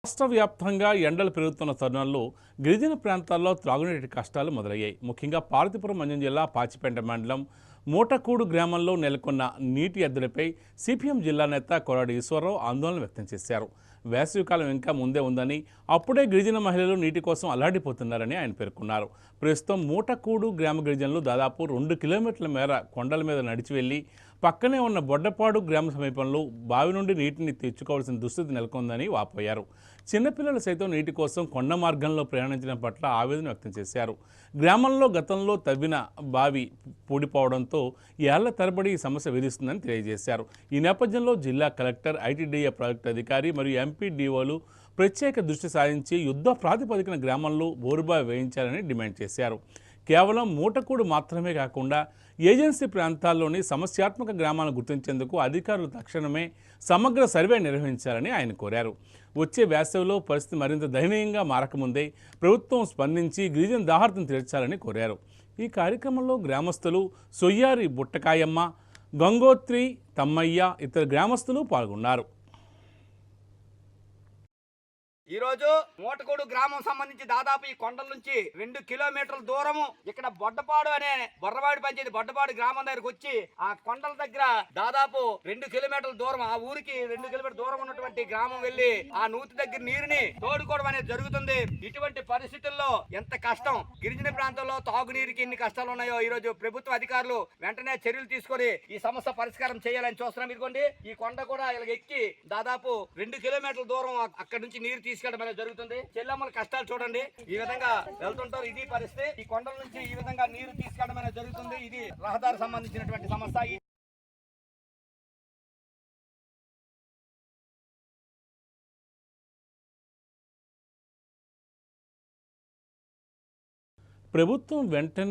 రాష్ట్ర వ్యాప్తంగా ఎండలు పెరుగుతున్న తరుణంలో గిరిజన ప్రాంతాల్లో త్రాగునీటి కష్టాలు మొదలయ్యాయి. ముఖ్యంగా పార్వతీపురం మన్యం జిల్లా పాచిపెంట మండలం మూటకూడు గ్రామంలో నెలకొన్న నీటి ఎద్దడిపై సిపిఎం జిల్లా నేత కొరాడి ఈశ్వరరావు ఆందోళన వ్యక్తం చేశారు. వేసవికాలం ఇంకా ముందే ఉందని, అప్పుడే గిరిజన మహిళలు నీటి కోసం అల్లాడిపోతున్నారని ఆయన పేర్కొన్నారు. ప్రస్తుతం మూటకూడు గ్రామ గిరిజనులు దాదాపు 2 కిలోమీటర్ల మేర కొండల మీద నడిచి వెళ్లి పక్కనే ఉన్న బొడ్డపాడు గ్రామ సమీపంలో బావి నుండి నీటిని తెచ్చుకోవాల్సిన దుస్థితి నెలకొందని వాపోయారు. చిన్నపిల్లలు సైతం నీటి కోసం కొండ మార్గంలో ప్రయాణించడం పట్ల ఆవేదన వ్యక్తం చేశారు. గ్రామంలో గతంలో తవ్విన బావి పూడిపోవడంతో ఏళ్ల తరబడి ఈ సమస్య వేధిస్తుందని తెలియజేశారు. ఈ నేపథ్యంలో జిల్లా కలెక్టర్, ఐటీడీఏ ప్రాజెక్టు అధికారి మరియు ఎంపీడీఓలు ప్రత్యేక దృష్టి సారించి యుద్ధ ప్రాతిపదికన గ్రామంలో బోరుబావి వేయించాలని డిమాండ్ చేశారు. కేవలం మూటకూడు మాత్రమే కాకుండా ఏజెన్సీ ప్రాంతాల్లోని సమస్యాత్మక గ్రామాలను గుర్తించేందుకు అధికారులు తక్షణమే సమగ్ర సర్వే నిర్వహించాలని ఆయన కోరారు. వచ్చే వేసవిలో పరిస్థితి మరింత దయనీయంగా మారకముందే ప్రభుత్వం స్పందించి గిరిజన దాహార్తం తీర్చాలని కోరారు. ఈ కార్యక్రమంలో గ్రామస్తులు సొయ్యారి బుట్టకాయమ్మ, గంగోత్రి తమ్మయ్య, ఇతర గ్రామస్తులు పాల్గొన్నారు. ఈ రోజు మూటకూడు గ్రామం సంబంధించి దాదాపు ఈ కొండల నుంచి 2 కిలోమీటర్ల దూరము ఇక్కడ బొడ్డపాడు అనే బొర్రవాడి పంచాయతీ బొడ్డపాడు గ్రామం దగ్గరకు వచ్చి ఆ కొండల దగ్గర దాదాపు 2 కిలోమీటర్ల దూరం, ఆ ఊరికి 2 కిలోమీటర్ల దూరం ఉన్నటువంటి గ్రామం వెళ్లి ఆ నూతి దగ్గర నీరుని తోడుకోవడం అనేది జరుగుతుంది. ఇటువంటి పరిస్థితుల్లో ఎంత కష్టం, గిరిజన ప్రాంతంలో తాగునీరుకి ఎన్ని కష్టాలు ఉన్నాయో ఈ రోజు ప్రభుత్వ అధికారులు వెంటనే చర్యలు తీసుకొని ఈ సమస్య పరిష్కారం చేయాలని చూస్తున్నాం. ఇదిగోండి ఈ కొండ కూడా ఇలా ఎక్కి దాదాపు 2 కిలోమీటర్ల దూరం అక్కడ నుంచి నీరు తీసుకెళ్ళడం అనేది జరుగుతుంది. చెల్లమ్మల కష్టాలు చూడండి, ఈ విధంగా వెళ్తుంటారు. ఇది పరిస్థితి. ఈ కొండల నుంచి ఈ విధంగా నీరు తీసుకెళ్ళడం అనేది జరుగుతుంది. ఇది రహదారి సంబంధించినటువంటి సమస్య. ప్రభుత్వం వెంటనే